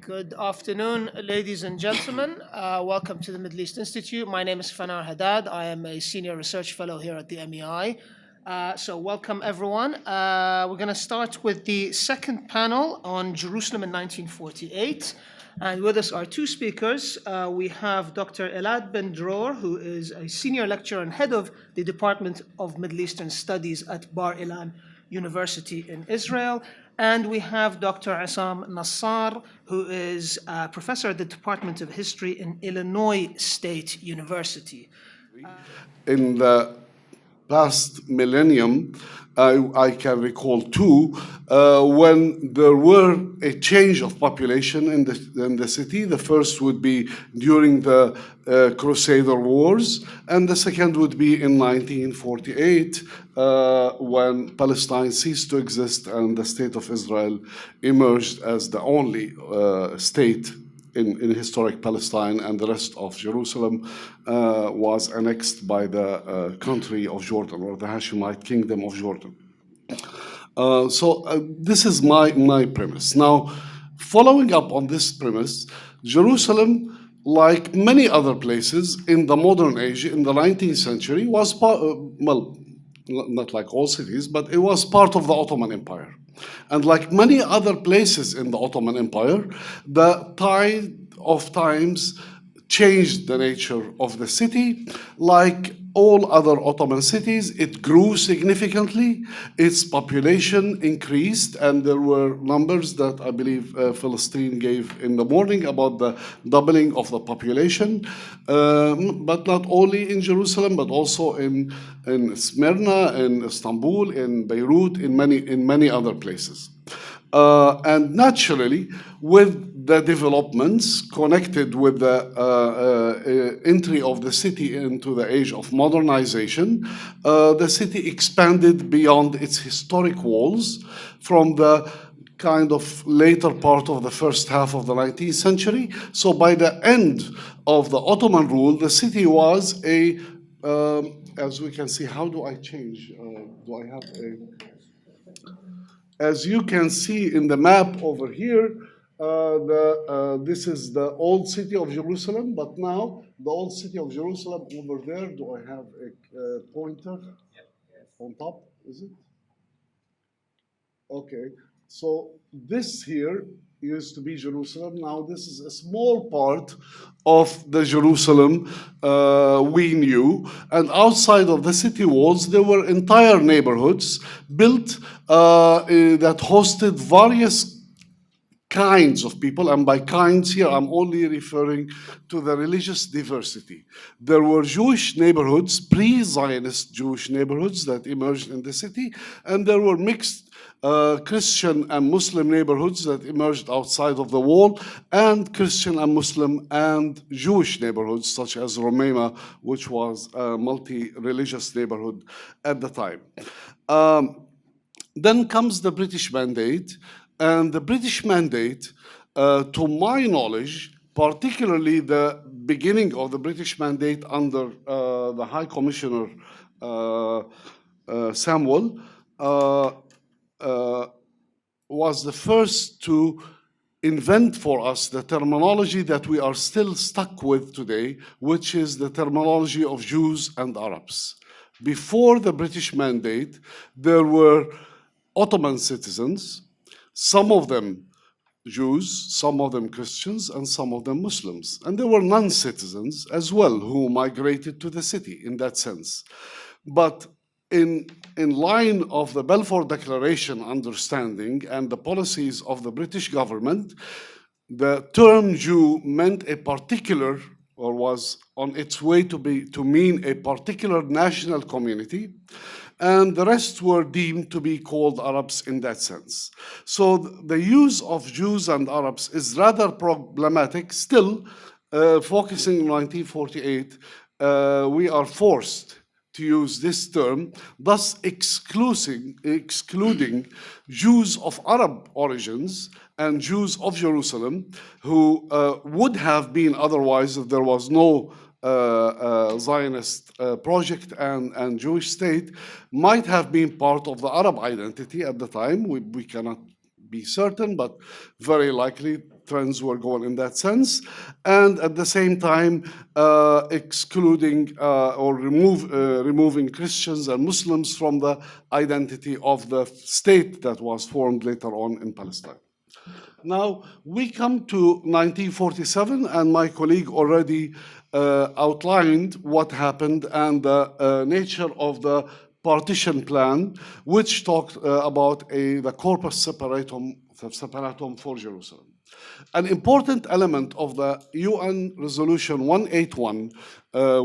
Good afternoon, ladies and gentlemen. Welcome to the Middle East Institute. My name is Fanar Haddad. I am a senior research fellow here at the MEI. So welcome, everyone. We're going to start with the second panel on Jerusalem in 1948. And with us are two speakers. We have Dr. Elad Ben-Dror, who is a senior lecturer and head of the Department of Middle Eastern Studies at Bar Ilan University in Israel. And we have Dr. Issam Nassar, who is a professor at the Department of History in Illinois State University. In the past millennium, I can recall two, when there were a change of population in the city. The first would be during the Crusader Wars, and the second would be in 1948, when Palestine ceased to exist and the State of Israel emerged as the only state in historic Palestine, and the rest of Jerusalem was annexed by the country of Jordan, or the Hashemite kingdom of Jordan. This is my premise. Now, following up on this premise, Jerusalem, like many other places in the modern age, in the 19th century, was part, well, not like all cities, but it was part of the Ottoman Empire. And like many other places in the Ottoman Empire, the tide of times changed the nature of the city. Like all other Ottoman cities, it grew significantly, its population increased, and there were numbers that I believe Philistine gave in the morning about the doubling of the population, but not only in Jerusalem, but also in Smyrna, in Istanbul, in Beirut, in many other places. And naturally, with the developments connected with the entry of the city into the age of modernization, the city expanded beyond its historic walls from the kind of later part of the first half of the 19th century. So by the end of the Ottoman rule, the city was as we can see, how do I change? Do I have a... As you can see in the map over here, this is the old city of Jerusalem, but now the old city of Jerusalem over there, do I have a pointer on top, is it? Okay, so this here used to be Jerusalem. Now this is a small part of the Jerusalem we knew. And outside of the city walls, there were entire neighborhoods built that hosted various kinds of people, and by kinds here, I'm only referring to the religious diversity. There were Jewish neighborhoods, pre-Zionist Jewish neighborhoods that emerged in the city, and there were mixed Christian and Muslim neighborhoods that emerged outside of the wall, and Christian and Muslim and Jewish neighborhoods, such as Rumeima, which was a multi-religious neighborhood at the time. Then comes the British Mandate, and the British Mandate, to my knowledge, particularly the beginning of the British Mandate under the High Commissioner Samuel, was the first to invent for us the terminology that we are still stuck with today, which is the terminology of Jews and Arabs. Before the British Mandate, there were Ottoman citizens, some of them Jews, some of them Christians, and some of them Muslims. And there were non-citizens as well who migrated to the city in that sense. But in line of the Balfour Declaration understanding and the policies of the British government, the term Jew meant a particular, or was on its way to mean a particular national community, and the rest were deemed to be called Arabs in that sense. So the use of Jews and Arabs is rather problematic. Still, focusing on 1948, we are forced to use this term, thus excluding Jews of Arab origins and Jews of Jerusalem, who would have been otherwise if there was no Zionist project and Jewish state, might have been part of the Arab identity at the time. We cannot be certain, but very likely trends were going in that sense, and at the same time excluding or removing Christians and Muslims from the identity of the state that was formed later on in Palestine. Now, we come to 1947, and my colleague already outlined what happened and the nature of the Partition Plan, which talked about the corpus separatum for Jerusalem. An important element of the UN Resolution 181,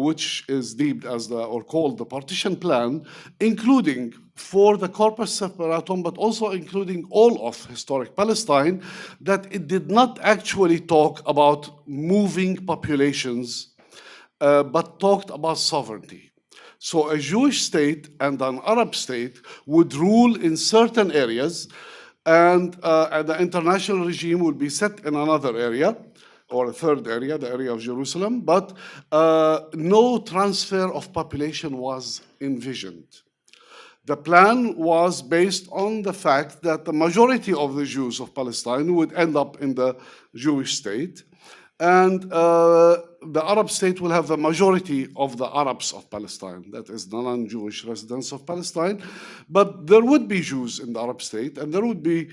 which is deemed as or called the Partition Plan, including for the corpus separatum, but also including all of historic Palestine, that it did not actually talk about moving populations, but talked about sovereignty. So a Jewish state and an Arab state would rule in certain areas, and the international regime would be set in another area, or a third area, the area of Jerusalem, but no transfer of population was envisioned. The plan was based on the fact that the majority of the Jews of Palestine would end up in the Jewish state, and the Arab state will have the majority of the Arabs of Palestine, that is the non-Jewish residents of Palestine. But there would be Jews in the Arab state, and there would be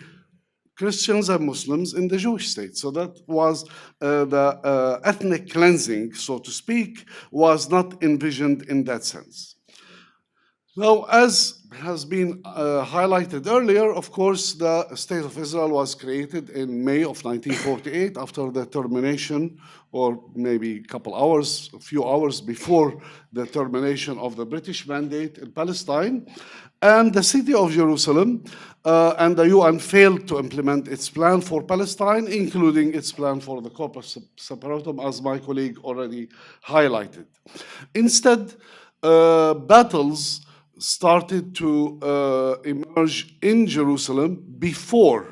Christians and Muslims in the Jewish state. So that was the ethnic cleansing, so to speak, was not envisioned in that sense. Now, as has been highlighted earlier, of course, the State of Israel was created in May of 1948 after the termination, or maybe a few hours before the termination of the British mandate in Palestine. And the city of Jerusalem and the UN failed to implement its plan for Palestine, including its plan for the corpus separatum, as my colleague already highlighted. Instead, battles started to emerge in Jerusalem before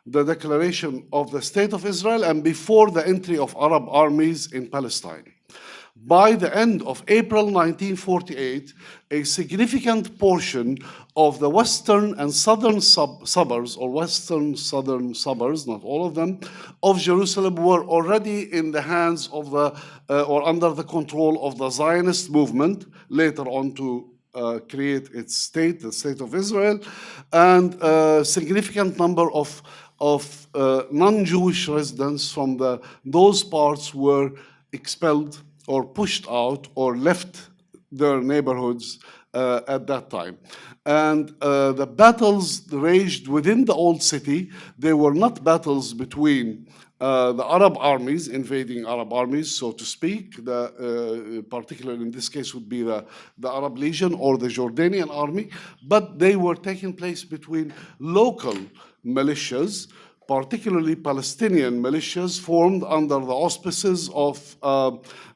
the declaration of the State of Israel and before the entry of Arab armies in Palestine. By the end of April 1948, a significant portion of the western and southern suburbs, or western southern suburbs, not all of them, of Jerusalem were already in the hands of or under the control of the Zionist movement, later on to create its state, the State of Israel, and a significant number of non-Jewish residents from those parts were expelled or pushed out or left their neighborhoods at that time. And the battles raged within the old city. They were not battles between the Arab armies, invading Arab armies, so to speak. Particularly in this case would be the Arab Legion or the Jordanian army, but they were taking place between local militias, particularly Palestinian militias formed under the auspices of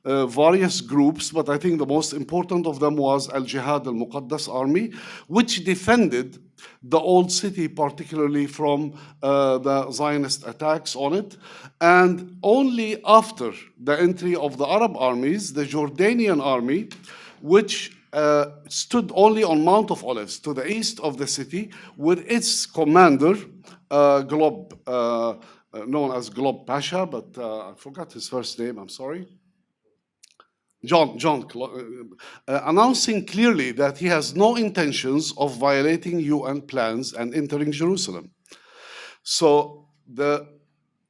various groups, but I think the most important of them was Al-Jihad al-Muqaddas army, which defended the old city, particularly from the Zionist attacks on it. And only after the entry of the Arab armies, the Jordanian army, which stood only on Mount of Olives to the east of the city, with its commander, Glob, known as Glob Pasha, but I forgot his first name, I'm sorry. John, announcing clearly that he has no intentions of violating UN plans and entering Jerusalem. So the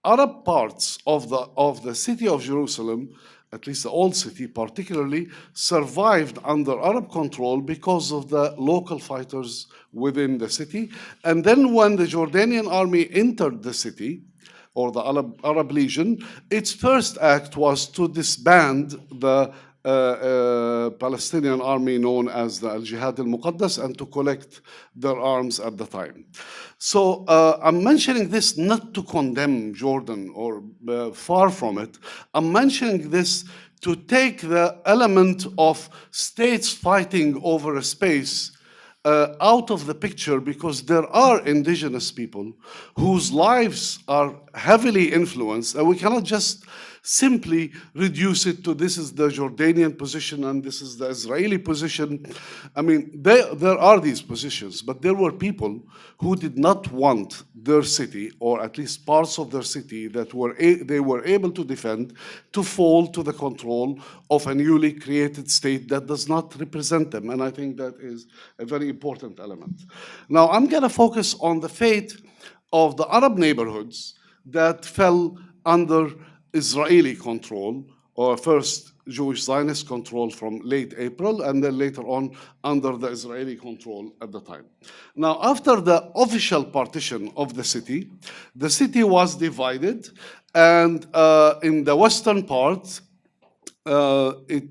Arab parts of the city of Jerusalem, at least the old city particularly, survived under Arab control because of the local fighters within the city. And then when the Jordanian army entered the city, or the Arab Legion, its first act was to disband the Palestinian army known as the Al-Jihad al-Muqaddas and to collect their arms at the time. So I'm mentioning this not to condemn Jordan or far from it. I'm mentioning this to take the element of states fighting over a space out of the picture, because there are indigenous people whose lives are heavily influenced, and we cannot just simply reduce it to this is the Jordanian position and this is the Israeli position. I mean, there are these positions, but there were people who did not want their city, or at least parts of their city that they were able to defend, to fall to the control of a newly created state that does not represent them. And I think that is a very important element. Now, I'm going to focus on the fate of the Arab neighborhoods that fell under Israeli control, or first Jewish Zionist control from late April, and then later on under the Israeli control at the time. Now, after the official partition of the city was divided, and in the western part, it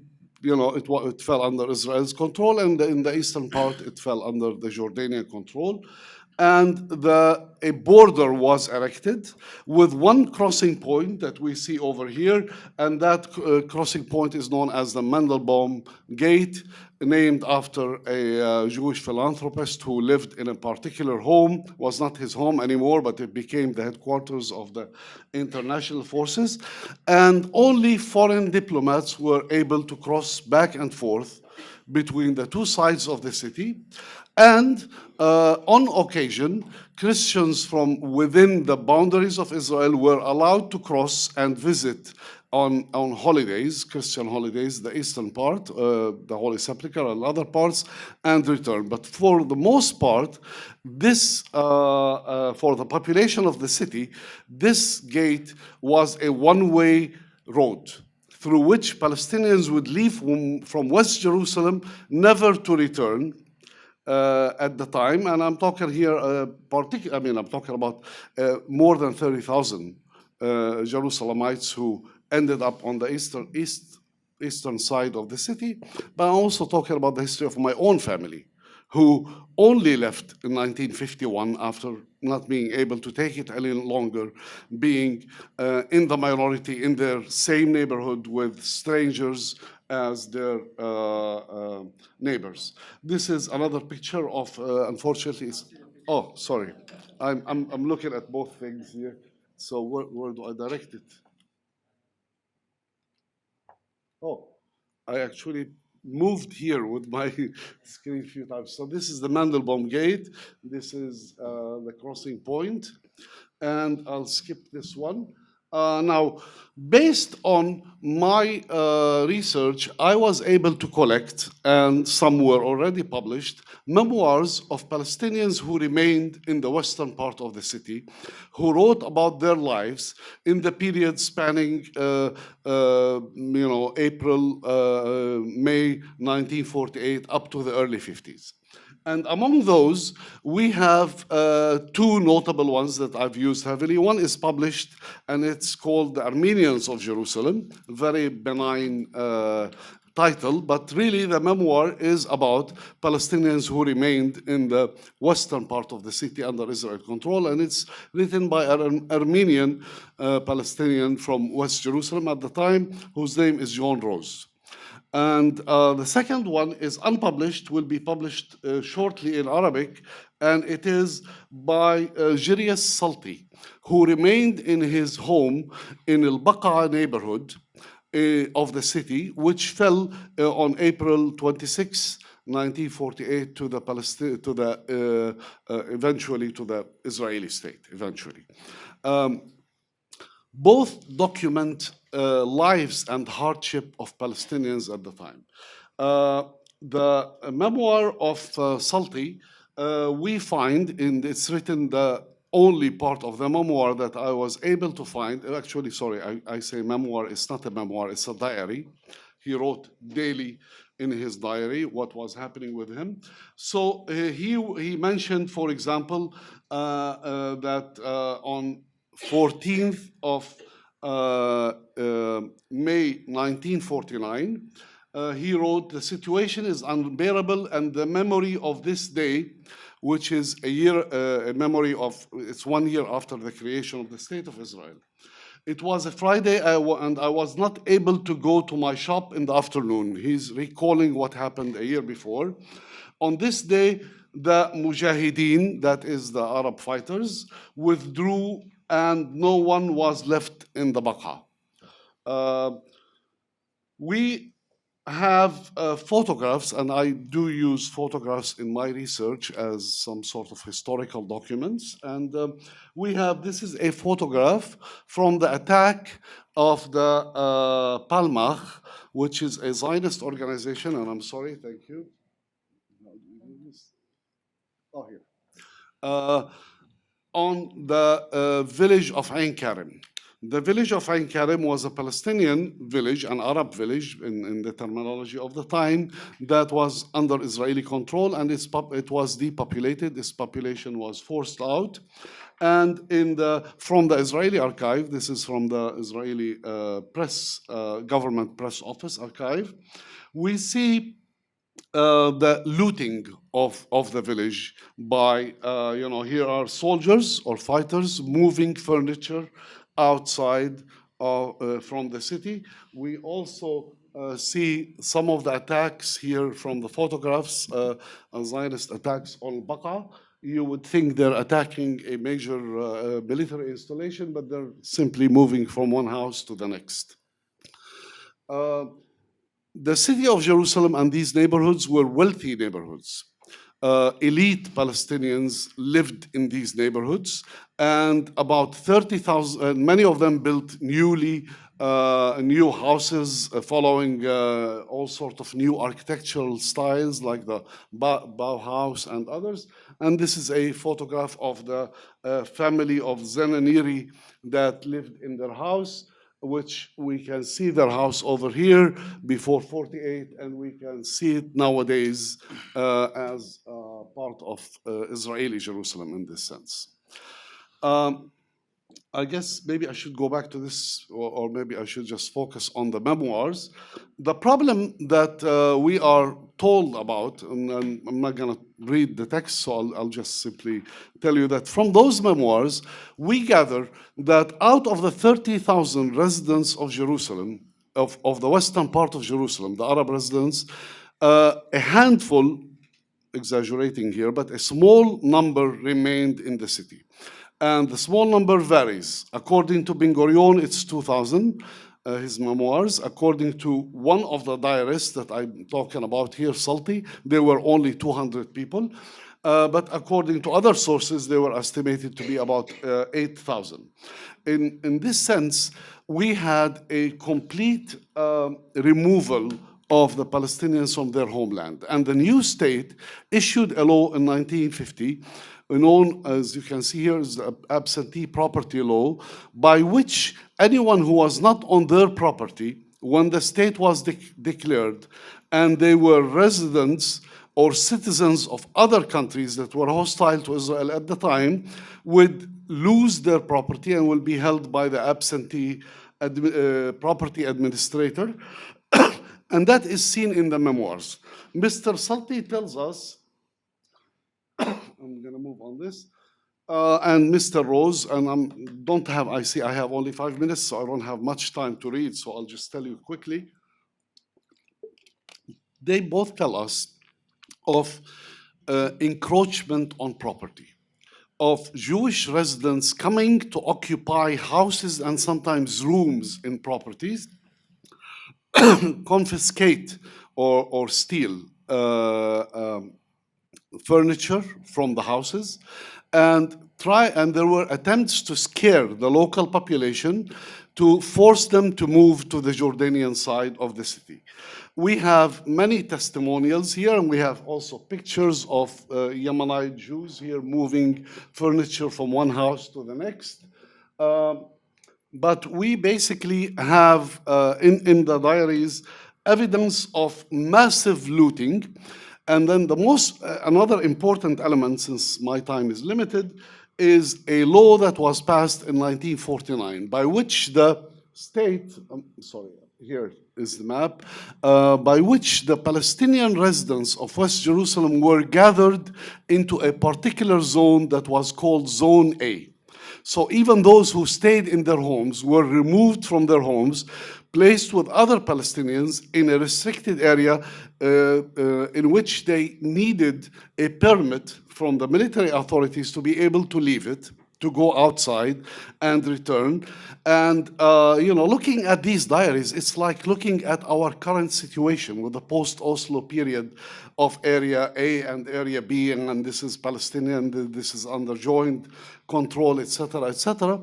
fell under Israel's control, and in the eastern part, it fell under the Jordanian control. And a border was erected with one crossing point that we see over here, and that crossing point is known as the Mandelbaum Gate, named after a Jewish philanthropist who lived in a particular home. It was not his home anymore, but it became the headquarters of the international forces. And only foreign diplomats were able to cross back and forth between the two sides of the city. And on occasion, Christians from within the boundaries of Israel were allowed to cross and visit on holidays, Christian holidays, the eastern part, the Holy Sepulchre and other parts, and return. But for the most part, this, for the population of the city, this gate was a one-way road through which Palestinians would leave from West Jerusalem, never to return. At the time, and I'm talking here, I'm talking about more than 30,000 Jerusalemites who ended up on the eastern side of the city. But I'm also talking about the history of my own family, who only left in 1951 after not being able to take it any longer, being in the minority in their same neighborhood with strangers as their neighbors. This is another picture of, unfortunately, oh, sorry. I'm looking at both things here. So where do I direct it? Oh, I actually moved here with my screen a few times. So this is the Mandelbaum Gate. This is the crossing point. And I'll skip this one. Now, based on my research, I was able to collect, and some were already published, memoirs of Palestinians who remained in the western part of the city, who wrote about their lives in the period spanning, April, May 1948 up to the early 50s. And among those, we have two notable ones that I've used heavily. One is published, and it's called The Armenians of Jerusalem, very benign title, but really the memoir is about Palestinians who remained in the western part of the city under Israel control, and it's written by an Armenian Palestinian from West Jerusalem at the time, whose name is John Rose. And the second one is unpublished, will be published shortly in Arabic, and it is by Jirias Salti, who remained in his home in Al Baqa neighborhood of the city, which fell on April 26, 1948, eventually to the Israeli state, eventually. Both document lives and hardship of Palestinians at the time. The memoir of Salti, we find, it's written the only part of the memoir that I was able to find. Actually, sorry, I say memoir, it's not a memoir, it's a diary. He wrote daily in his diary what was happening with him. So he mentioned, for example, that on 14th of May 1949, he wrote, "The situation is unbearable, and the memory of this day, which is a memory of, it's 1 year after the creation of the State of Israel. It was a Friday, and I was not able to go to my shop in the afternoon." He's recalling what happened a year before. "On this day, the Mujahideen, that is the Arab fighters, withdrew, and no one was left in the Baqa. Uh, we have photographs, and I do use photographs in my research as some sort of historical documents. And we have, this is a photograph from the attack of the Palmach, which is a Zionist organization, and I'm sorry, thank you. How do you do this? Oh, here. On the village of Ain Karim. The village of Ain Karim was a Palestinian village, an Arab village in the terminology of the time, that was under Israeli control, and it was depopulated. Its population was forced out. And from the Israeli archive, this is from the Israeli government press office archive, we see the looting of the village by, here are soldiers or fighters moving furniture outside from the city. We also see some of the attacks here from the photographs, Zionist attacks on Baqa. You would think they're attacking a major military installation, but they're simply moving from one house to the next. The city of Jerusalem and these neighborhoods were wealthy neighborhoods. Elite Palestinians lived in these neighborhoods, and about 30,000, many of them built new houses following all sorts of new architectural styles like the Bauhaus and others. And this is a photograph of the family of Zenaniri that lived in their house, which we can see their house over here before 48, and we can see it nowadays as part of Israeli Jerusalem in this sense. I guess maybe I should go back to this, or maybe I should just focus on the memoirs. The problem that we are told about, and I'm not going to read the text, so I'll just simply tell you that from those memoirs, we gather that out of the 30,000 residents of Jerusalem, of the western part of Jerusalem, the Arab residents, a handful, exaggerating here, but a small number remained in the city. And the small number varies. According to Ben Gurion, it's 2,000, his memoirs. According to one of the diarists that I'm talking about here, Salti, there were only 200 people. But according to other sources, they were estimated to be about 8,000. In this sense, we had a complete removal of the Palestinians from their homeland. And the new state issued a law in 1950, known, as you can see here, as the absentee property law, by which anyone who was not on their property when the state was declared and they were residents or citizens of other countries that were hostile to Israel at the time would lose their property and will be held by the absentee property administrator. And that is seen in the memoirs. Mr. Salti tells us, I'm going to move on this, and Mr. Rose, and I see I have only 5 minutes, so I don't have much time to read, so I'll just tell you quickly. They both tell us of encroachment on property, of Jewish residents coming to occupy houses and sometimes rooms in properties, confiscate or steal furniture from the houses, and there were attempts to scare the local population to force them to move to the Jordanian side of the city. We have many testimonials here, and we have also pictures of Yemenite Jews here moving furniture from one house to the next. But we basically have in the diaries evidence of massive looting. And then another important element, since my time is limited, is a law that was passed in 1949, by which the state, here is the map, by which the Palestinian residents of West Jerusalem were gathered into a particular zone that was called Zone A. So even those who stayed in their homes were removed from their homes, placed with other Palestinians in a restricted area in which they needed a permit from the military authorities to be able to leave it. to go outside and return. And, looking at these diaries, it's like looking at our current situation with the post-Oslo period of Area A and Area B, and this is Palestinian, this is under joint control, etc., etc.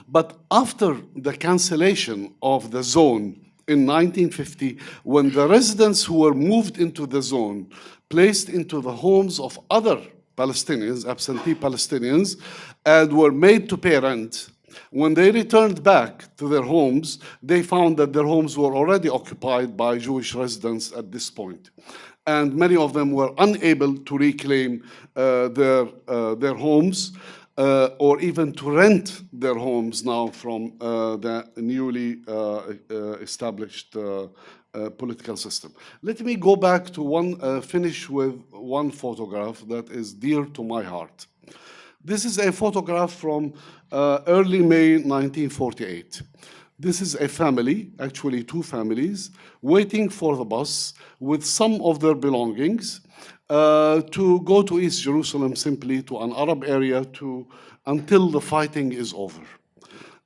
But after the cancellation of the zone in 1950, when the residents who were moved into the zone placed into the homes of other Palestinians, absentee Palestinians, and were made to pay rent, when they returned back to their homes, they found that their homes were already occupied by Jewish residents at this point. And many of them were unable to reclaim their homes or even to rent their homes now from the newly established political system. Let me go back to finish with one photograph that is dear to my heart. This is a photograph from early May 1948. This is a family, actually two families, waiting for the bus with some of their belongings to go to East Jerusalem, simply to an Arab area until the fighting is over.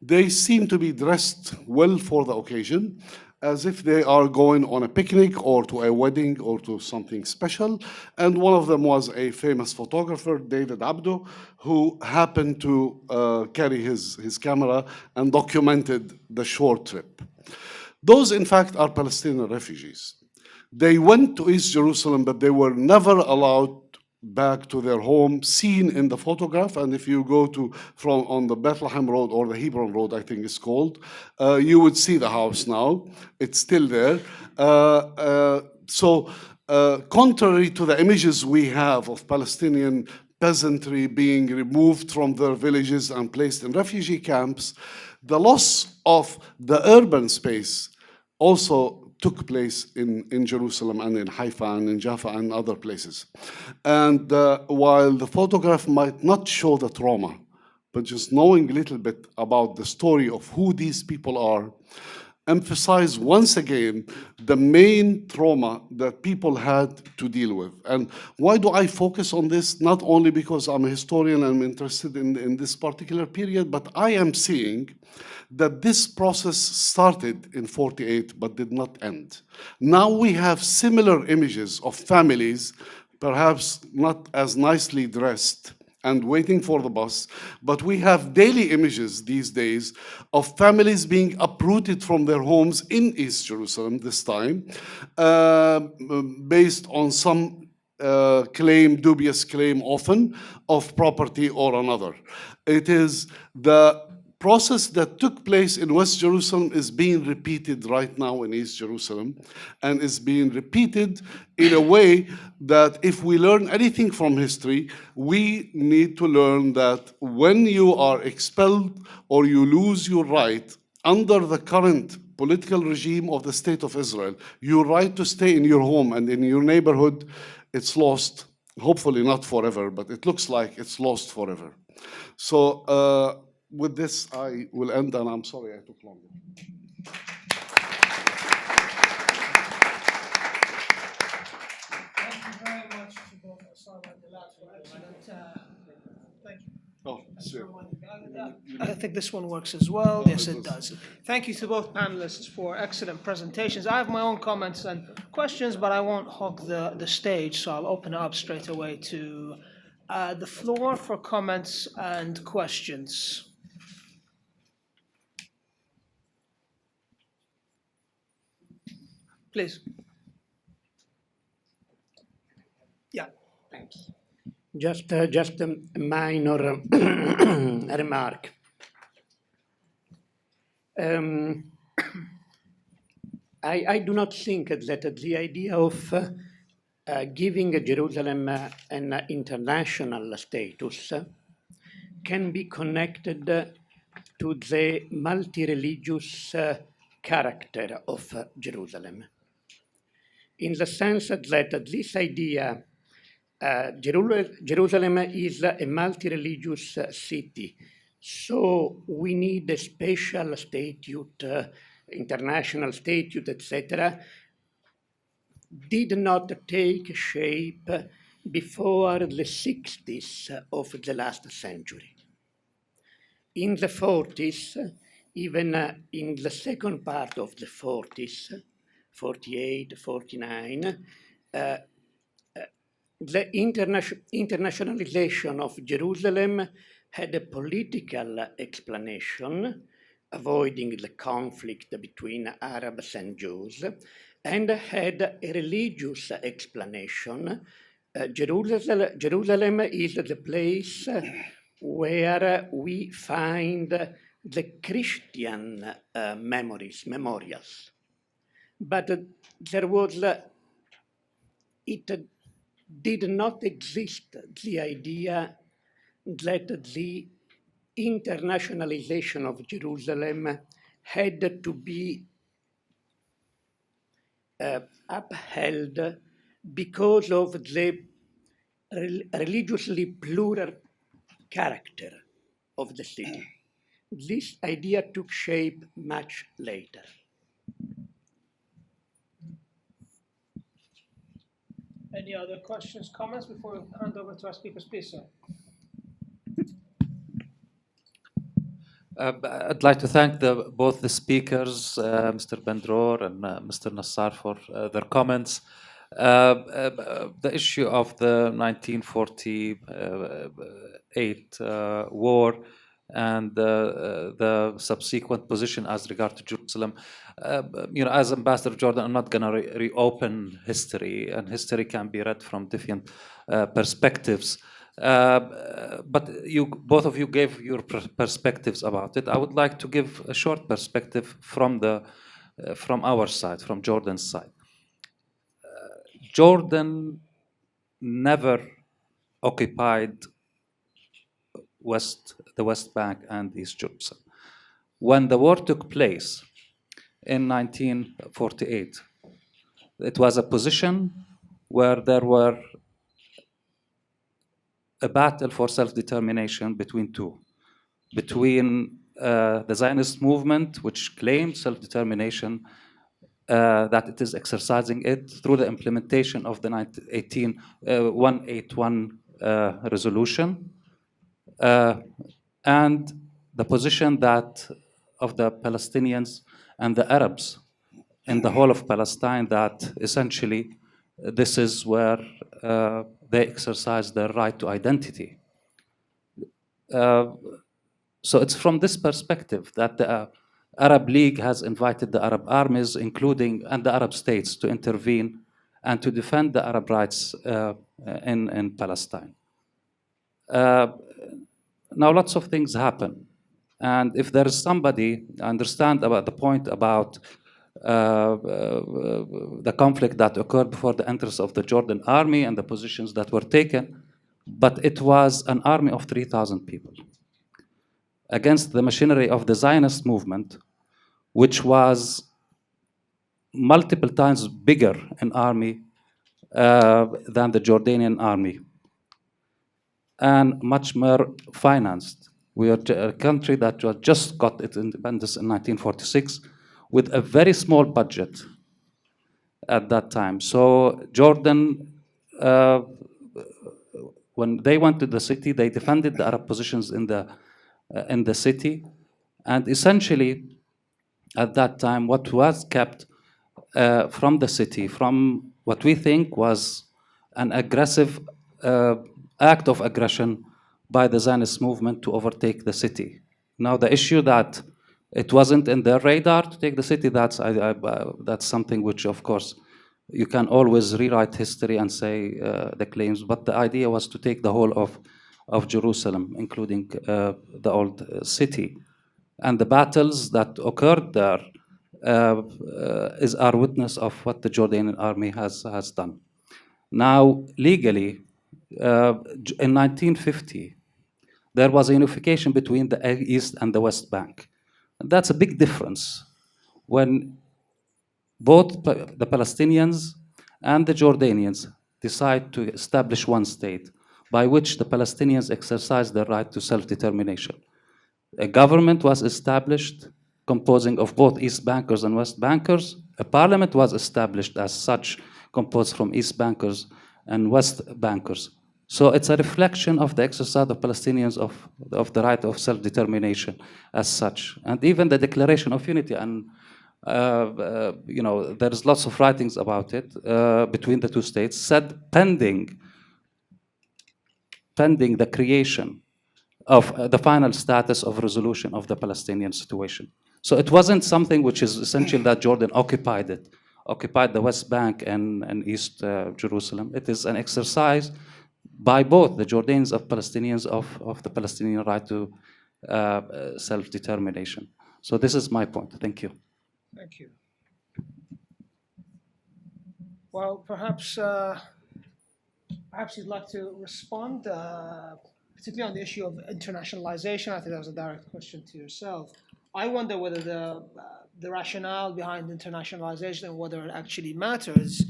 They seem to be dressed well for the occasion, as if they are going on a picnic or to a wedding or to something special. And one of them was a famous photographer, David Abdo, who happened to carry his camera and documented the short trip. Those, in fact, are Palestinian refugees. They went to East Jerusalem, but they were never allowed back to their home, seen in the photograph. And if you go on the Bethlehem Road or the Hebron Road, I think it's called, you would see the house now. It's still there. So contrary to the images we have of Palestinian peasantry being removed from their villages and placed in refugee camps, the loss of the urban space also took place in Jerusalem and in Haifa and in Jaffa and other places. And while the photograph might not show the trauma, but just knowing a little bit about the story of who these people are, emphasize once again the main trauma that people had to deal with. And why do I focus on this? Not only because I'm a historian and I'm interested in this particular period, but I am seeing that this process started in 48 but did not end. Now we have similar images of families, perhaps not as nicely dressed and waiting for the bus, but we have daily images these days of families being uprooted from their homes in East Jerusalem this time, based on some dubious claim often, of property or another. It is the process that took place in West Jerusalem is being repeated right now in East Jerusalem, and is being repeated in a way that if we learn anything from history, we need to learn that when you are expelled or you lose your right under the current political regime of the State of Israel, your right to stay in your home and in your neighborhood, it's lost. Hopefully not forever, but it looks like it's lost forever. So, with this, I will end, and I'm sorry I took longer. Thank you very much to both Issam and Gilad for excellent. Thank you. Oh, sure. I think this one works as well. Yes, it does. Thank you to both panelists for excellent presentations. I have my own comments and questions, but I won't hog the stage, so I'll open it up straight away to the floor for comments and questions. Please. Yeah. Thanks. Just a minor remark. I do not think that the idea of giving Jerusalem an international status can be connected to the multi-religious character of Jerusalem, in the sense that this idea, Jerusalem is a multi-religious city, so we need a special statute, international statute, etc., did not take shape before the 60s of the last century. in the 40s, even in the second part of the 40s, 48, 49, the internationalization of Jerusalem had a political explanation, avoiding the conflict between Arabs and Jews, and had a religious explanation. Jerusalem is the place where we find the Christian memorials. But there was, it did not exist the idea that the internationalization of Jerusalem had to be upheld because of the religiously plural character of the city. This idea took shape much later. Any other questions, comments before we hand over to our speakers, please, sir? I'd like to thank both the speakers, Mr. Bendror and Mr. Nassar, for their comments. The issue of the 1948 war and the subsequent position as regard to Jerusalem. As Ambassador Jordan, I'm not going to reopen history, and history can be read from different perspectives. But both of you gave your perspectives about it. I would like to give a short perspective from our side, from Jordan's side. Jordan never occupied the West Bank and East Jerusalem. When the war took place in 1948, it was a position where there were a battle for self-determination between the Zionist movement, which claimed self-determination, that it is exercising it through the implementation of the 181 resolution, and the position that of the Palestinians and the Arabs in the whole of Palestine, that essentially this is where they exercise their right to identity. So it's from this perspective that the Arab League has invited the Arab armies, and the Arab states, to intervene and to defend the Arab rights in Palestine. Now, lots of things happen. And if there is somebody, I understand about the point about the conflict that occurred before the entrance of the Jordan army and the positions that were taken, but it was an army of 3,000 people against the machinery of the Zionist movement, which was multiple times bigger in army than the Jordanian army, and much more financed. We are a country that just got its independence in 1946 with a very small budget at that time. So Jordan, when they went to the city, they defended the Arab positions in the city, and essentially at that time what was kept from the city, from what we think was an aggressive act of aggression by the Zionist movement to overtake the city. Now, the issue that it wasn't in their radar to take the city, that's something which, of course, you can always rewrite history and say the claims, but the idea was to take the whole of Jerusalem, including the old city. And the battles that occurred there is our witness of what the Jordanian army has done. Now, legally, in 1950, there was a unification between the East and the West Bank. And that's a big difference when both the Palestinians and the Jordanians decide to establish one state by which the Palestinians exercise their right to self-determination. A government was established composing of both East Bankers and West Bankers. A parliament was established as such, composed from East Bankers and West Bankers. So it's a reflection of the exercise of Palestinians of the right of self-determination as such. And even the Declaration of Unity, and there's lots of writings about it between the two states, said pending the creation of the final status of resolution of the Palestinian situation. So it wasn't something which is essential that Jordan occupied the West Bank and East Jerusalem. It is an exercise by both the Jordanians of Palestinians of the Palestinian right to self-determination. So this is my point. Thank you. Thank you. Well, perhaps you'd like to respond, particularly on the issue of internationalization. I think that was a direct question to yourself. I wonder whether the rationale behind internationalization and whether it actually matters,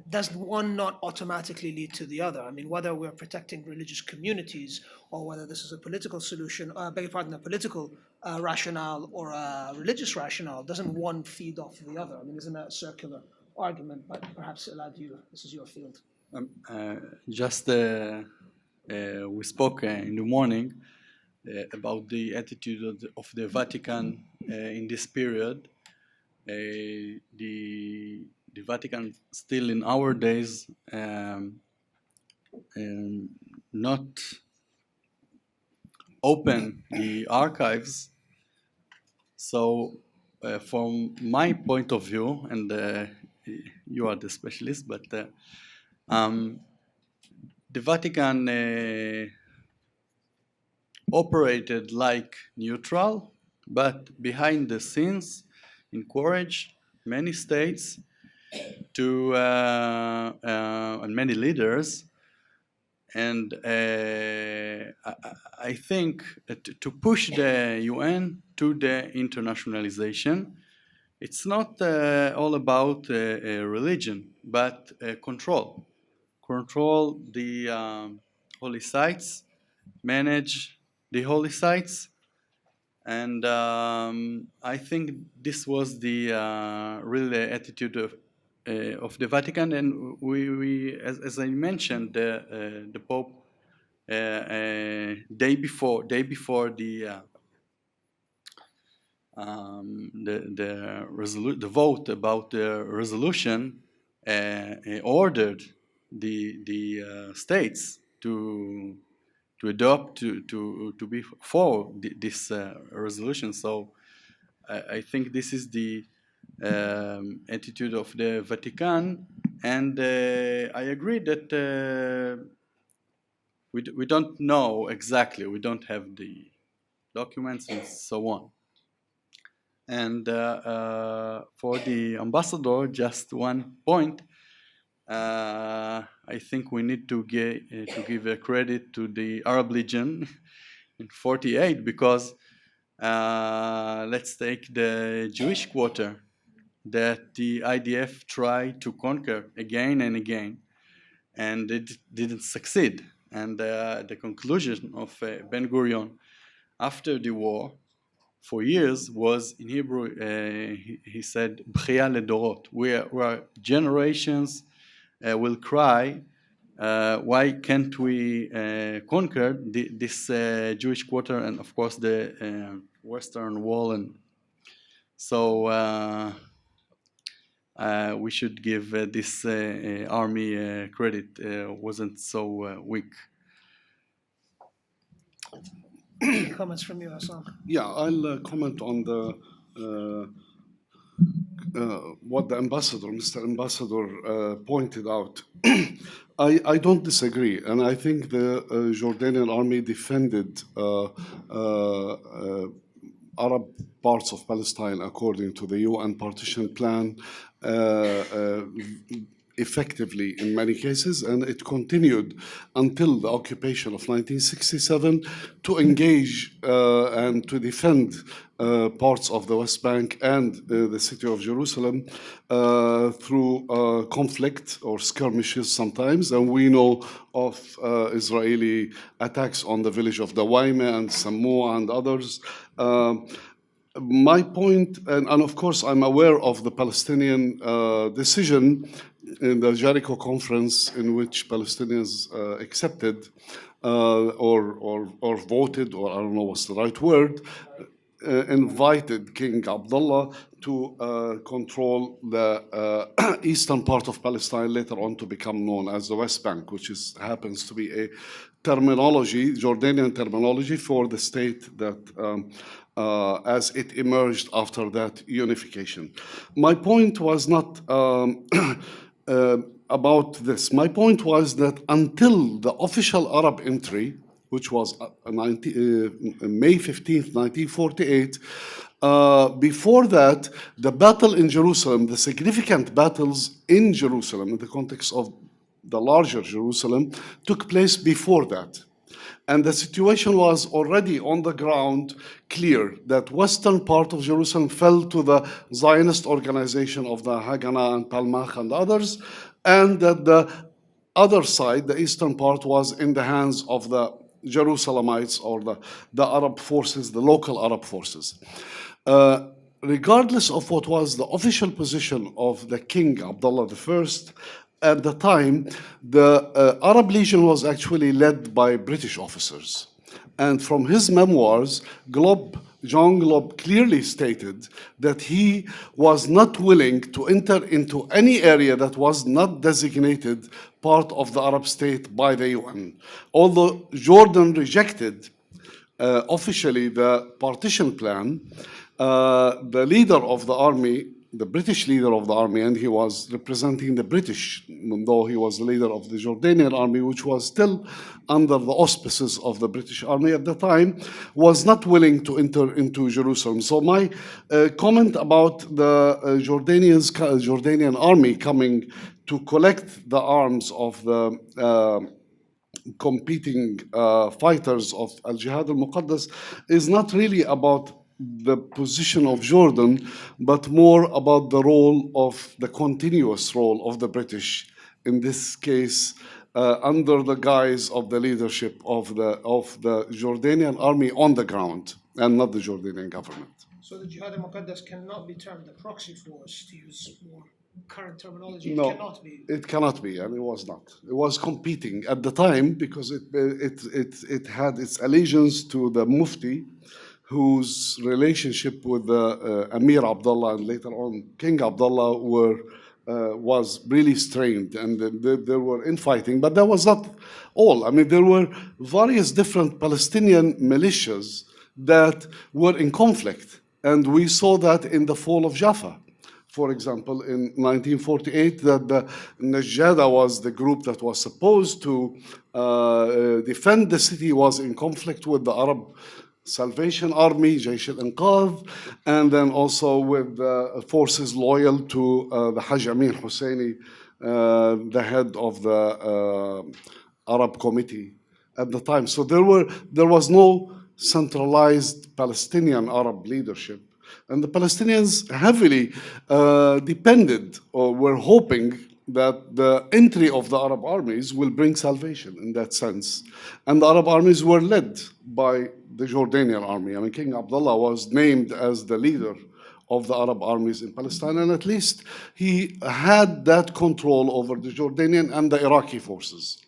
does one not automatically lead to the other? I mean, whether we're protecting religious communities or whether this is a political solution, beg your pardon, a political rationale or a religious rationale, doesn't one feed off the other? I mean, isn't that a circular argument? But perhaps, Elad, this is your field. We spoke in the morning about the attitude of the Vatican in this period. The Vatican still in our days not open the archives. So from my point of view, and you are the specialist, but the Vatican operated like neutral, but behind the scenes encouraged many states to and many leaders, and I think to push the UN to the internationalization. It's not all about religion, but control the holy sites, manage the holy sites, and I think this was the real attitude of the Vatican. And we as I mentioned, the Pope day before the vote about the resolution ordered the states to adopt to be for this resolution. So I think this is the attitude of the Vatican, and I agree that we don't know exactly. We don't have the documents and so on. And for the ambassador, just one point. I think we need to give a credit to the Arab Legion in '48, because let's take the Jewish quarter that the IDF tried to conquer again and again, and it didn't succeed. And the conclusion of Ben Gurion after the war, for years, was in Hebrew. He said, "B'chia ledorot." We are generations will cry, why can't we conquer this Jewish quarter, and of course the Western Wall? And so we should give this army credit. Wasn't so weak. Comments from you, Issam? Yeah, I'll comment on the what the ambassador, Mr. Ambassador, pointed out. I don't disagree, and I think the Jordanian army defended Arab parts of Palestine according to the UN Partition Plan effectively in many cases, and it continued until the occupation of 1967 to engage and to defend parts of the West Bank and the city of Jerusalem through conflict or skirmishes sometimes. And we know of Israeli attacks on the village of Dawaime and Samoa and others. my point, and of course I'm aware of the Palestinian decision in the Jericho conference in which Palestinians accepted or voted, or I don't know what's the right word, invited King Abdullah to control the eastern part of Palestine, later on to become known as the West Bank, which happens to be a terminology, Jordanian terminology for the state that as it emerged after that unification. My point was not about this. My point was that until the official Arab entry, which was May 15th, 1948, before that, the battle in Jerusalem, the significant battles in Jerusalem, in the context of the larger Jerusalem, took place before that. And the situation was already on the ground clear that western part of Jerusalem fell to the Zionist organization of the Haganah and Palmach and others, and that the other side, the eastern part, was in the hands of the Jerusalemites or the Arab forces, the local Arab forces. Regardless of what was the official position of the King Abdullah I, at the time, the Arab Legion was actually led by British officers. And from his memoirs, John Glob clearly stated that he was not willing to enter into any area that was not designated part of the Arab state by the UN. Although Jordan rejected officially the Partition Plan, the leader of the army, the British leader of the army, and he was representing the British, though he was the leader of the Jordanian army, which was still under the auspices of the British army at the time, was not willing to enter into Jerusalem. So my comment about the Jordanian army coming to collect the arms of the competing fighters of Al-Jihad al-Muqaddas is not really about the position of Jordan, but more about the role of the continuous role of the British, in this case, under the guise of the leadership of the Jordanian army on the ground, and not the Jordanian government. So the Jihad al-Muqaddas cannot be termed a proxy force, to use more current terminology. No, It cannot be. it cannot be, and it was not. It was competing at the time because it had its allegiance to the Mufti, whose relationship with the Amir Abdullah and later on King Abdullah was really strained, and there were infighting. But that was not all. I mean, there were various different Palestinian militias that were in conflict, and we saw that in the fall of Jaffa. For example, in 1948, that the Najada was the group that was supposed to defend the city, was in conflict with the Arab Salvation Army, Jaysh al-Inqadh, and then also with forces loyal to the Hajj Amin Husseini, the head of the Arab Committee at the time. So there was no centralized Palestinian Arab leadership. And the Palestinians heavily depended or were hoping that the entry of the Arab armies will bring salvation in that sense. And the Arab armies were led by the Jordanian army. I mean, King Abdullah was named as the leader of the Arab armies in Palestine, and at least he had that control over the Jordanian and the Iraqi forces,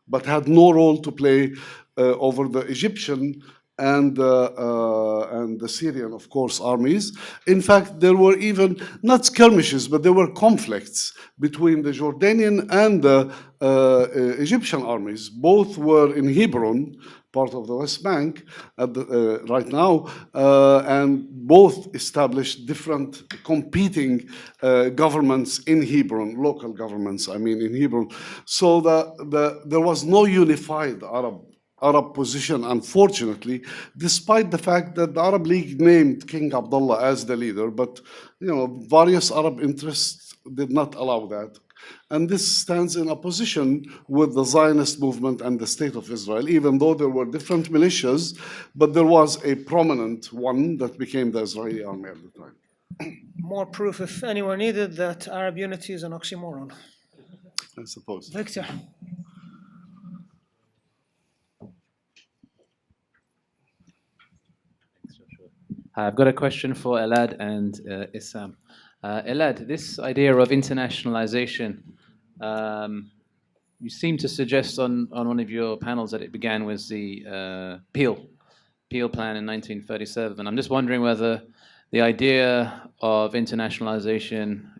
but had no role to play over the Egyptian and the Syrian, of course, armies. In fact, there were even, not skirmishes, but there were conflicts between the Jordanian and the Egyptian armies. Both were in Hebron, part of the West Bank right now, and both established different competing governments in Hebron, local governments, I mean, in Hebron. So there was no unified Arab position, unfortunately, despite the fact that the Arab League named King Abdullah as the leader, but various Arab interests did not allow that. And this stands in opposition with the Zionist movement and the State of Israel, even though there were different militias, but there was a prominent one that became the Israeli army at the time. More proof, if anywhere needed, that Arab unity is an oxymoron. I suppose. Victor. I've got a question for Elad and Issam. Elad, this idea of internationalization, you seem to suggest on one of your panels that it began with the Peel Plan in 1937. I'm just wondering whether the idea of internationalization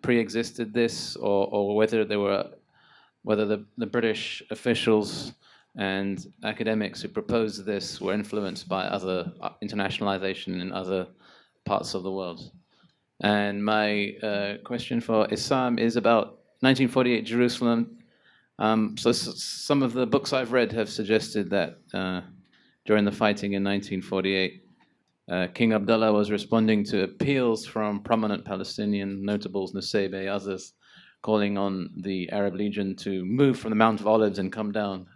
pre-existed this, or whether the British officials and academics who proposed this were influenced by other internationalization in other parts of the world. And my question for Issam is about 1948 Jerusalem. So some of the books I've read have suggested that during the fighting in 1948, King Abdullah was responding to appeals from prominent Palestinian notables, Nusaybe, others, calling on the Arab Legion to move from the Mount of Olives and come down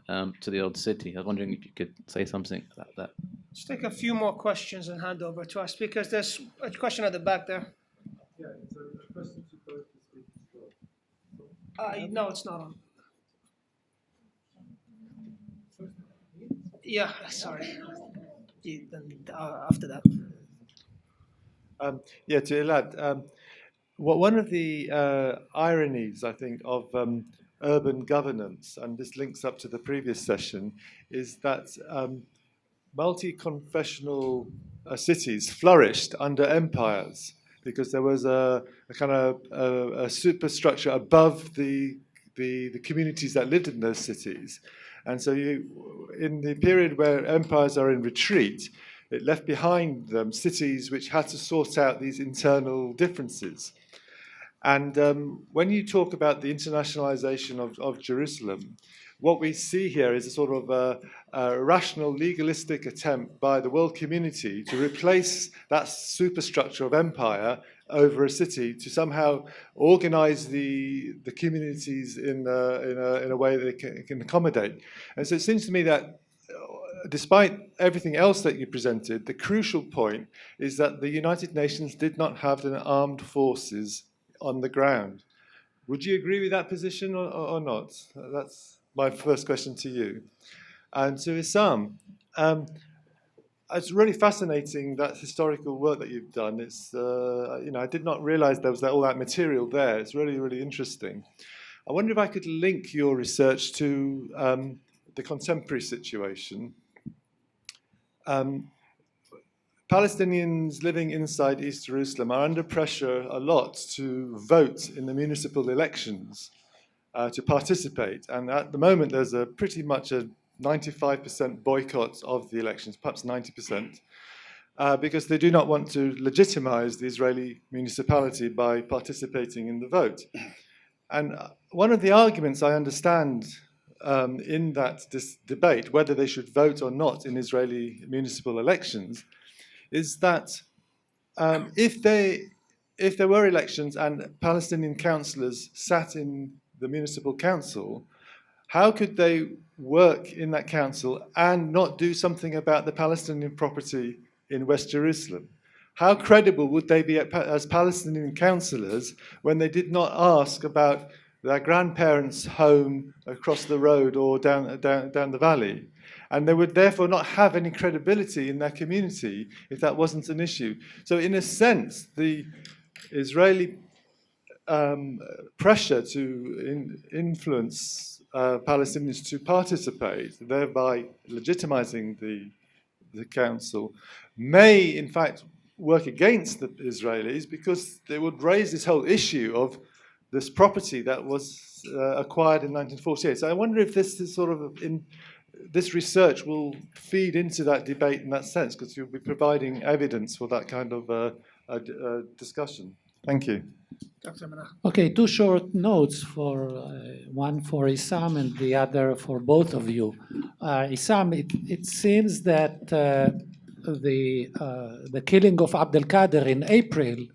to the old city. I was wondering if you could say something about that. Let's take a few more questions and hand over to our speakers. There's a question at the back there. Yeah, it's a question to both the speakers. No, it's not on. Yeah, sorry. After that. Yeah, to Elad. One of the ironies, I think, of urban governance, and this links up to the previous session, is that multi-confessional cities flourished under empires because there was a kind of a superstructure above the communities that lived in those cities. And so in the period where empires are in retreat, it left behind them cities which had to sort out these internal differences. And when you talk about the internationalization of Jerusalem, what we see here is a sort of a rational, legalistic attempt by the world community to replace that superstructure of empire over a city to somehow organize the communities in a way that it can accommodate. And so it seems to me that despite everything else that you presented, the crucial point is that the United Nations did not have an armed forces on the ground. Would you agree with that position or not? That's my first question to you. And to Issam, it's really fascinating, that historical work that you've done. It's, I did not realize there was all that material there. It's really, really interesting. I wonder if I could link your research to the contemporary situation. Palestinians living inside East Jerusalem are under pressure a lot to vote in the municipal elections, to participate. And at the moment, there's pretty much a 95% boycott of the elections, perhaps 90%, because they do not want to legitimize the Israeli municipality by participating in the vote. And one of the arguments I understand in this debate, whether they should vote or not in Israeli municipal elections, is that if there were elections and Palestinian councillors sat in the municipal council, how could they work in that council and not do something about the Palestinian property in West Jerusalem? How credible would they be as Palestinian councillors when they did not ask about their grandparents' home across the road or down the valley? And they would therefore not have any credibility in their community if that wasn't an issue. So in a sense, the Israeli pressure to influence Palestinians to participate, thereby legitimizing the council, may in fact work against the Israelis, because they would raise this whole issue of this property that was acquired in 1948. So I wonder if this is sort of this research will feed into that debate in that sense, because you'll be providing evidence for that kind of discussion. Thank you. Dr. Manah. Okay, two short notes, one for Issam and the other for both of you. Issam, it seems that the killing of Abdel Kader in April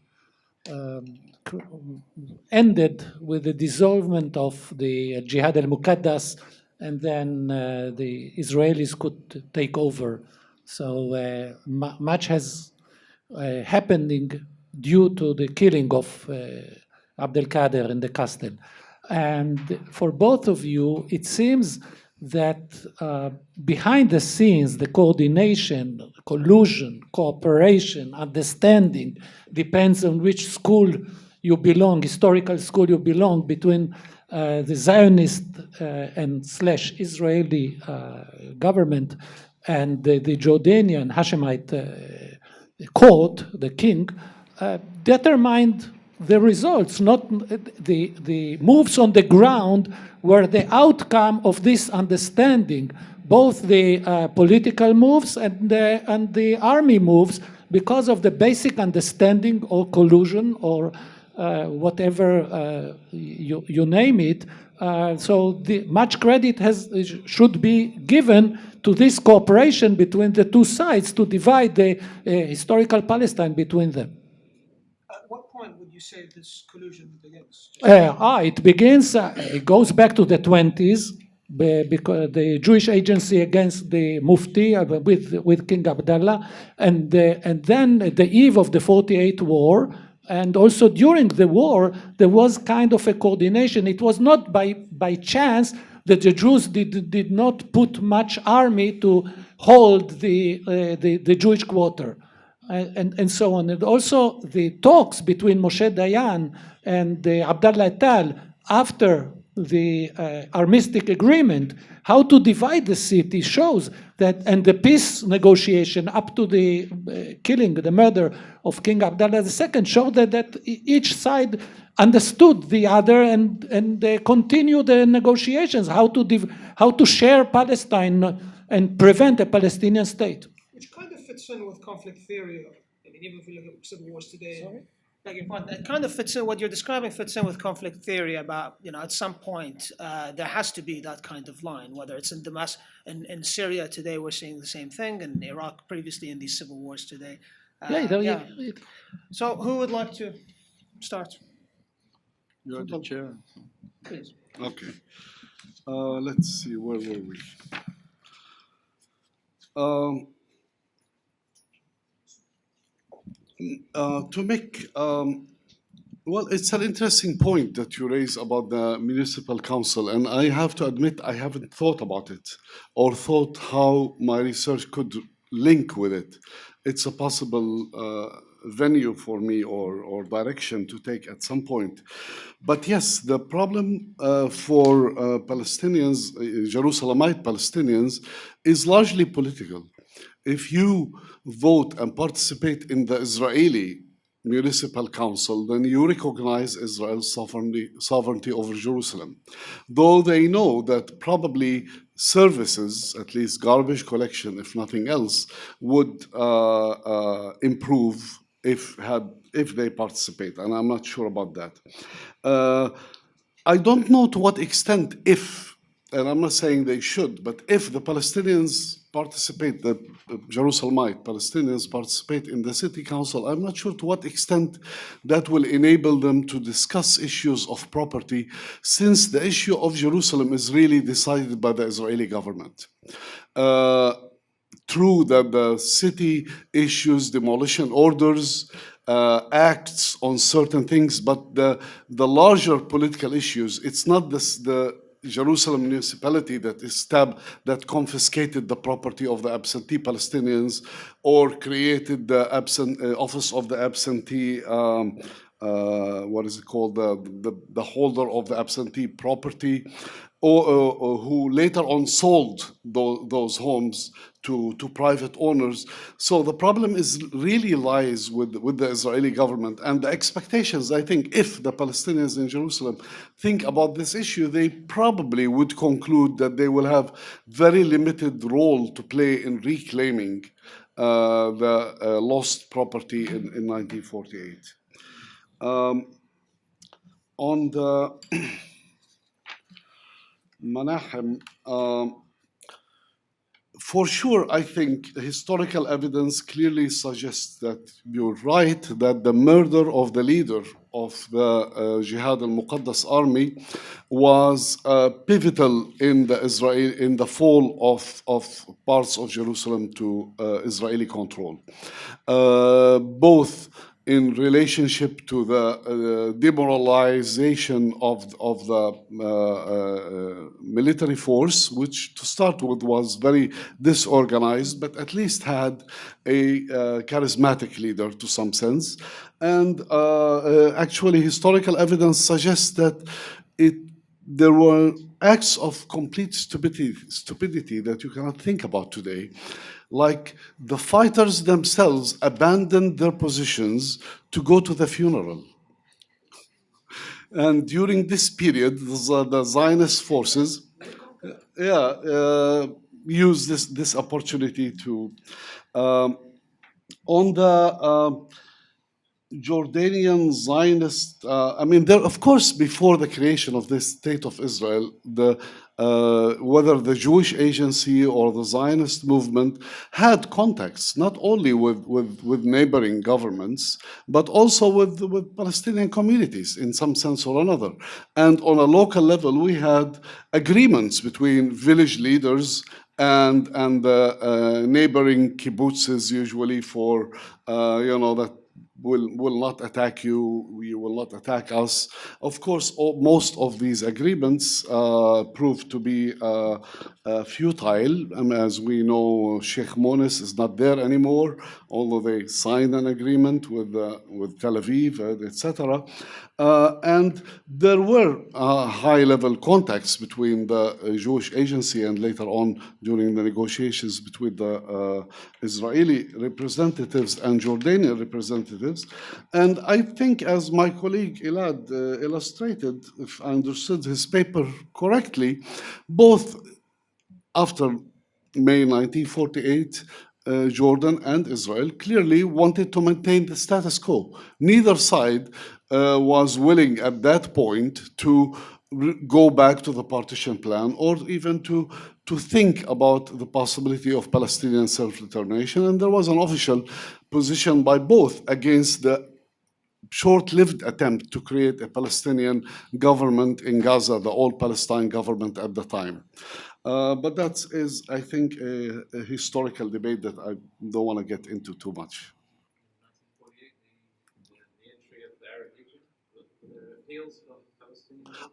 ended with the dissolvement of the Jihad al-Muqaddas, and then the Israelis could take over. So much has happened due to the killing of Abdel Kader in the castle. And for both of you, it seems that behind the scenes, the coordination, collusion, cooperation, understanding depends on which school you belong, historical school you belong, between the Zionist and / Israeli government and the Jordanian Hashemite court, the king, determined the results, not the moves on the ground were the outcome of this understanding, both the political moves and the army moves, because of the basic understanding or collusion or whatever you name it. So much credit should be given to this cooperation between the two sides to divide the historical Palestine between them. At what point would you say this collusion begins? It goes back to the 20s, because the Jewish Agency against the Mufti with King Abdullah, and then at the eve of the 48 war, and also during the war, there was kind of a coordination. It was not by chance that the Jews did not put much army to hold the Jewish quarter. And so on. And also the talks between Moshe Dayan and Abdallah et al. After the armistice agreement, how to divide the city shows that, and the peace negotiation up to the killing, the murder of King Abdullah II, showed that each side understood the other and they continued the negotiations, how to share Palestine and prevent a Palestinian state. Which kind of fits in with conflict theory. I mean, even if we look at civil wars today, it kind of fits in, what you're describing fits in with conflict theory about, at some point there has to be that kind of line, whether it's in Damascus, in Syria today we're seeing the same thing, in Iraq previously, in these civil wars today. So who would like to start? You're the chair. Please. Okay. Let's see, where were we? To make, well, it's an interesting point that you raise about the Municipal Council, and I have to admit I haven't thought about it or thought how my research could link with it. It's a possible venue for me or direction to take at some point. But yes, the problem for Palestinians, Jerusalemite Palestinians, is largely political. If you vote and participate in the Israeli Municipal Council, then you recognize Israel's sovereignty over Jerusalem. Though they know that probably services, at least garbage collection, if nothing else, would improve if they participate, and I'm not sure about that. I don't know to what extent, and I'm not saying they should, but if the Palestinians participate, the Jerusalemite Palestinians participate in the city council, I'm not sure to what extent that will enable them to discuss issues of property, since the issue of Jerusalem is really decided by the Israeli government. True that the city issues demolition orders, acts on certain things, but the larger political issues, it's not the Jerusalem municipality that confiscated the property of the absentee Palestinians or created the office of the absentee, what is it called, the holder of the absentee property, or who later on sold those homes to private owners. So the problem really lies with the Israeli government and the expectations. I think if the Palestinians in Jerusalem think about this issue, they probably would conclude that they will have very limited role to play in reclaiming the lost property in 1948. On the Manahem, for sure, I think historical evidence clearly suggests that you're right, that the murder of the leader of the Jihad al-Muqaddas army was pivotal in the fall of parts of Jerusalem to Israeli control. Both in relationship to the demoralization of the military force, which to start with was very disorganized, but at least had a charismatic leader to some sense. And actually, historical evidence suggests that there were acts of complete stupidity that you cannot think about today. Like the fighters themselves abandoned their positions to go to the funeral. And during this period, the Zionist forces, used this opportunity to, on the Jordanian Zionist, I mean, there, of course, before the creation of this state of Israel, whether the Jewish agency or the Zionist movement had contacts, not only with neighboring governments, but also with Palestinian communities in some sense or another. And on a local level, we had agreements between village leaders and neighboring kibbutzes, usually for, that will not attack you, you will not attack us. Of course, most of these agreements proved to be futile. As we know, Sheikh Monis is not there anymore, although they signed an agreement with Tel Aviv, etc. And there were high-level contacts between the Jewish agency and later on during the negotiations between the Israeli representatives and Jordanian representatives. And I think, as my colleague Elad illustrated, if I understood his paper correctly, both after May 1948, Jordan and Israel clearly wanted to maintain the status quo. Neither side was willing at that point to go back to the partition plan or even to think about the possibility of Palestinian self-determination. And there was an official position by both against the short-lived attempt to create a Palestinian government in Gaza, the all-Palestine government at the time. But that is, I think, a historical debate that I don't want to get into too much.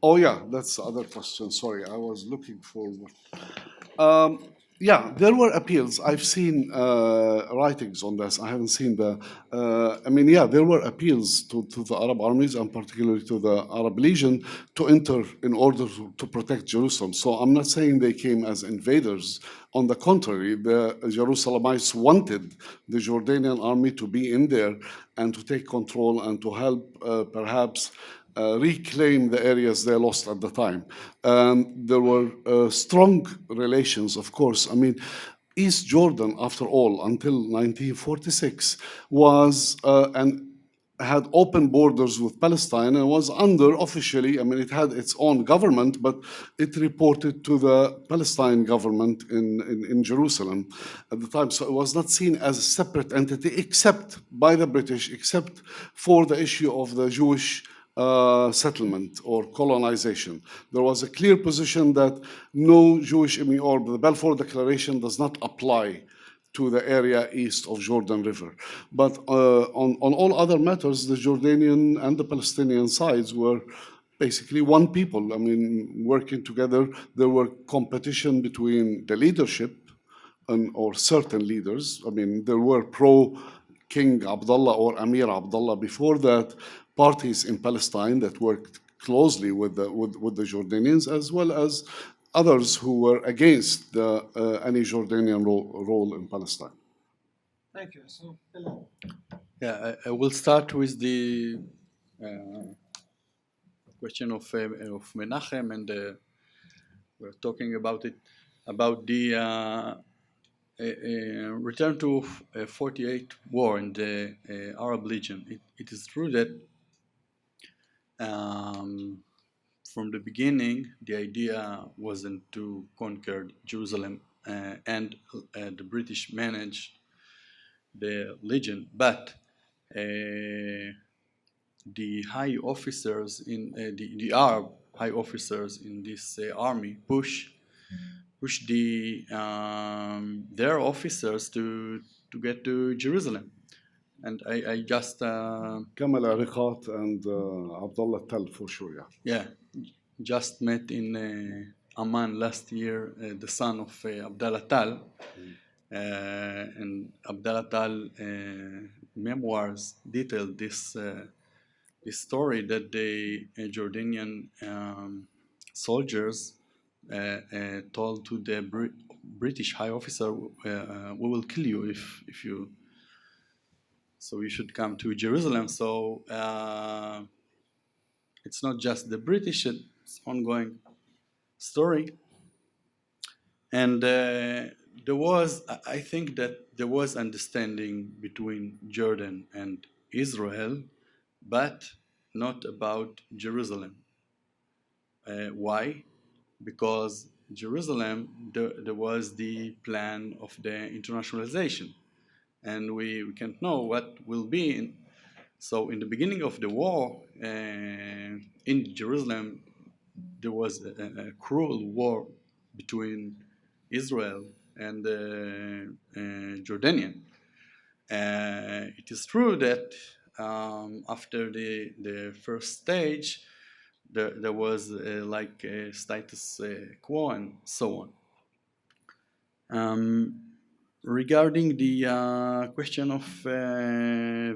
Oh yeah, that's the other question. Sorry, I was looking for. Yeah, there were appeals. I've seen writings on this. I haven't seen the. There were appeals to the Arab armies and particularly to the Arab Legion to enter in order to protect Jerusalem. So I'm not saying they came as invaders. On the contrary, the Jerusalemites wanted the Jordanian army to be in there and to take control and to help perhaps reclaim the areas they lost at the time. There were strong relations, of course. I mean, East Jordan, after all, until 1946, was and had open borders with Palestine and was under officially, it had its own government, but it reported to the Palestine government in Jerusalem at the time. So it was not seen as a separate entity, except by the British, except for the issue of the Jewish settlement or colonization. There was a clear position that no Jewish, or the Balfour Declaration does not apply to the area east of Jordan River. But on all other matters, the Jordanian and the Palestinian sides were basically one people, working together. There were competition between the leadership or certain leaders. There were pro-King Abdullah or Amir Abdullah before that, parties in Palestine that worked closely with the Jordanians, as well as others who were against any Jordanian role in Palestine. Thank you. So, Yeah, I will start with the question of Menachem, and we're talking about it, about the return to 48 war in the Arab Legion. It is true that from the beginning, the idea wasn't to conquer Jerusalem and the British managed the Legion, but the high officers in the Arab high officers in this army push their officers to get to Jerusalem. and I just Kamal Ariqat and Abdullah Tal for sure, yeah. just met in Amman last year, the son of Abdallah Tal, and Abdallah Tal memoirs detailed this story that the Jordanian soldiers told to the British high officer, "We will kill you if you. So you should come to Jerusalem." So it's not just the British; it's ongoing story. And I think that there was understanding between Jordan and Israel, but not about Jerusalem. Why? Because Jerusalem, there was the plan of the internationalization, and we can't know what will be. So in the beginning of the war in Jerusalem, there was a cruel war between Israel and Jordanian. It is true that after the first stage, there was like a status quo and so on. Regarding the question of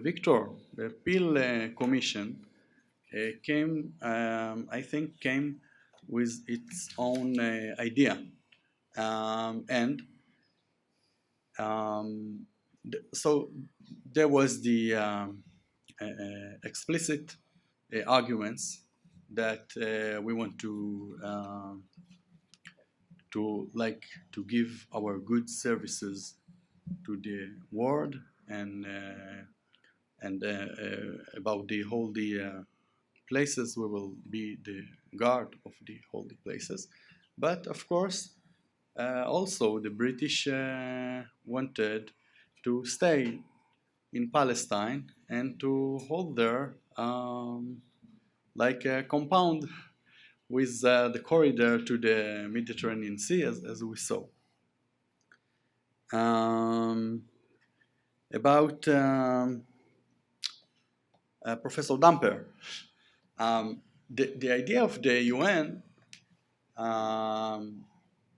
Victor, the Peel Commission came with its own idea, so there was the explicit arguments that we want to give our good services to the world and about the holy places. We will be the guard of the holy places, but of course also the British wanted to stay in Palestine and to hold there like a compound with the corridor to the Mediterranean Sea, as we saw. About Professor Damper, the idea of the UN,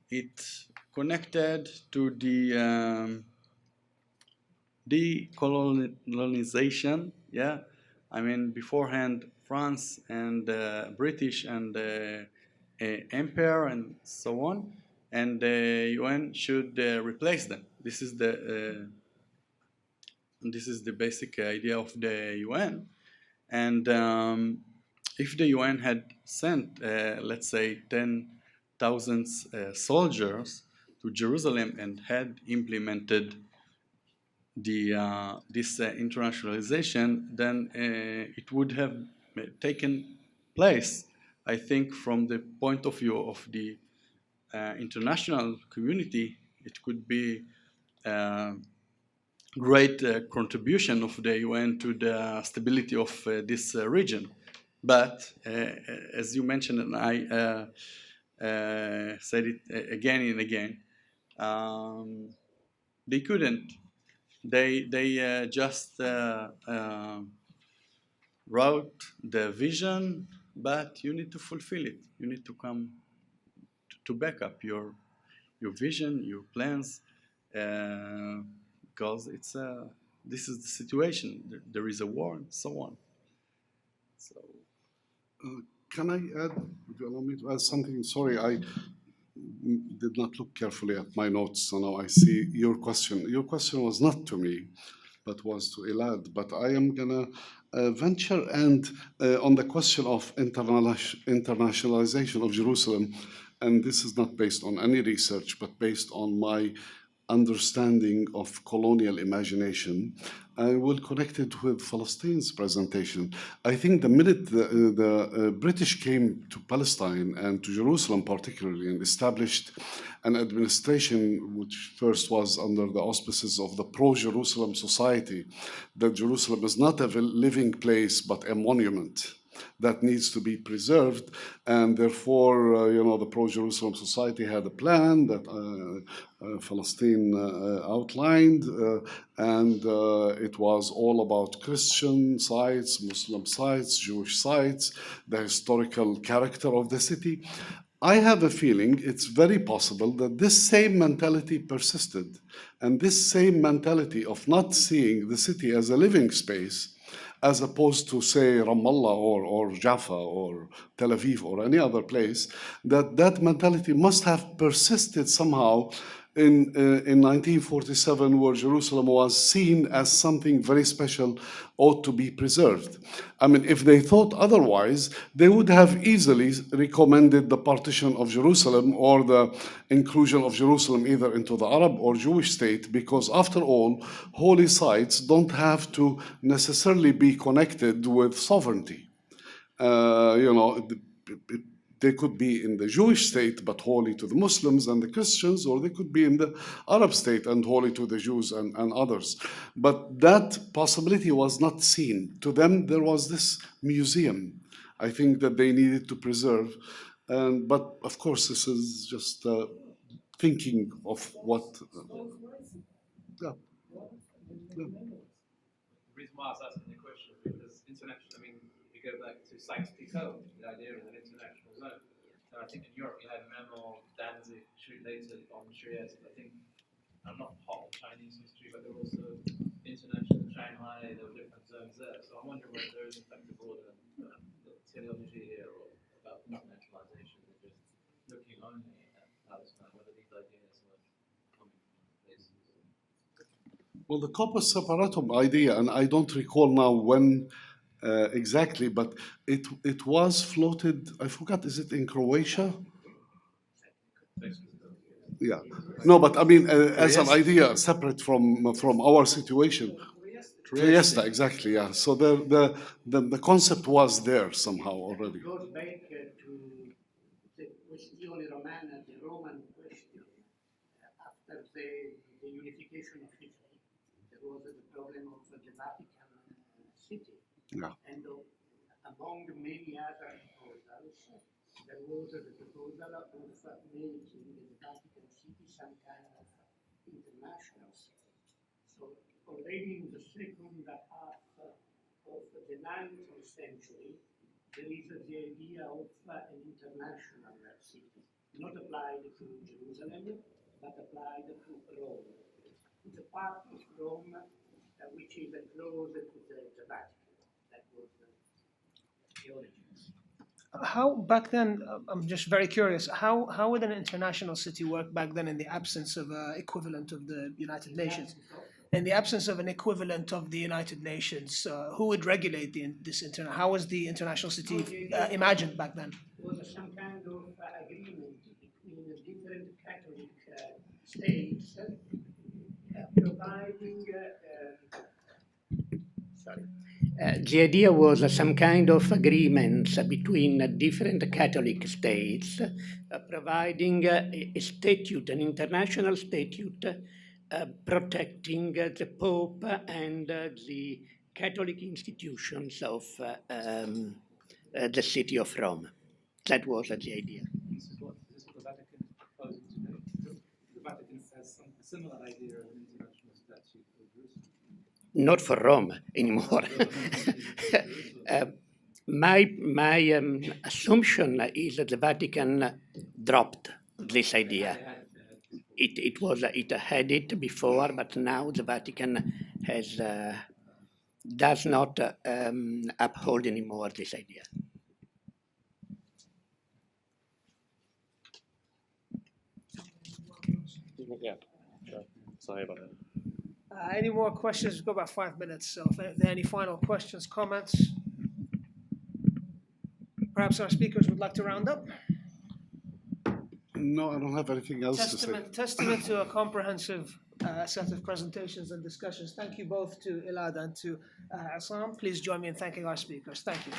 it connected to the decolonization. Yeah, I mean beforehand France and British and Empire and so on, and the UN should replace them. This is the basic idea of the UN. And if the UN had sent, let's say, 10,000 soldiers to Jerusalem and had implemented this internationalization, then it would have taken place, I think, from the point of view of the international community. It could be great contribution of the UN to the stability of this region. But as you mentioned, and I said it again and again, they couldn't. They just wrote the vision, but you need to fulfill it. You need to come to back up your vision, your plans, because it's this is the situation. There is a war and so on. So, can I add? Would you allow me to add something? Sorry, I did not look carefully at my notes, so now I see your question. Your question was not to me, but was to Elad. But I am gonna venture and on the question of internationalization of Jerusalem, and this is not based on any research, but based on my understanding of colonial imagination. I will connect it with Palestine's presentation. I think the minute the British came to Palestine and to Jerusalem particularly and established an administration which first was under the auspices of the pro-Jerusalem society, that Jerusalem is not a living place but a monument. that needs to be preserved, and therefore, the pro-Jerusalem Society had a plan that Palestine outlined, and it was all about Christian sites, Muslim sites, Jewish sites, the historical character of the city. I have a feeling it's very possible that this same mentality persisted, and this same mentality of not seeing the city as a living space, as opposed to, say, Ramallah or Jaffa or Tel Aviv or any other place, that mentality must have persisted somehow in 1947, where Jerusalem was seen as something very special, ought to be preserved. I mean, if they thought otherwise, they would have easily recommended the partition of Jerusalem or the inclusion of Jerusalem either into the Arab or Jewish state, because after all, holy sites don't have to necessarily be connected with sovereignty. They could be in the Jewish state, but holy to the Muslims and the Christians, or they could be in the Arab state and holy to the Jews and others. But that possibility was not seen. To them, there was this museum, I think, that they needed to preserve. But of course, this is just thinking of what. Yeah. The reason why I was asking the question is because international, you go back to Sykes-Picot, the idea of an international zone. And I think in Europe you had Memoir, Danzig, later on Trieste. I think, I'm not hot on Chinese history, but there were also international Shanghai, there were different zones there. So I'm wondering whether there is in fact a broader teleology here or about internationalization than just looking only at Palestine, whether these ideas were coming from places. Well, the corpus separatum idea, and I don't recall now when exactly, but it was floated, I forgot, is it in Croatia? Yeah. No, but as an idea separate from our situation. Trieste, exactly, yeah. So the concept was there somehow already. It goes back to the Questione Romana, the Roman question. After the unification of Italy, there was the problem of the Vatican city. Yeah. And among many other proposals, there was the proposal of making the Vatican City some kind of international city. So already in the second half of the 19th century, there is the idea of an international city, not applied to Jerusalem, but applied to Rome. To the part of Rome which is closer to the Vatican. That was the origins. How back then? I'm just very curious. How would an international city work back then in the absence of an equivalent of the United Nations? In the absence of an equivalent of the United Nations, who would regulate this internal? How was the international city imagined back then? There was some kind of agreement between the different Catholic states providing. The idea was some kind of agreements between different Catholic states providing a statute, an international statute protecting the Pope and the Catholic institutions of the city of Rome. That was the idea. This is what the Vatican is proposing to do. The Vatican has some similar idea of an international statute for Jerusalem. Not for Rome anymore. My assumption is that the Vatican dropped this idea. It had it before, but now the Vatican does not uphold anymore this idea. Yeah, sure. Sorry about that. Any more questions? We've got about 5 minutes. So if there are any final questions, comments? Perhaps our speakers would like to round up? No, I don't have anything else to say. Testament to a comprehensive set of presentations and discussions. Thank you both to Elad and to Issam. Please join me in thanking our speakers. Thank you.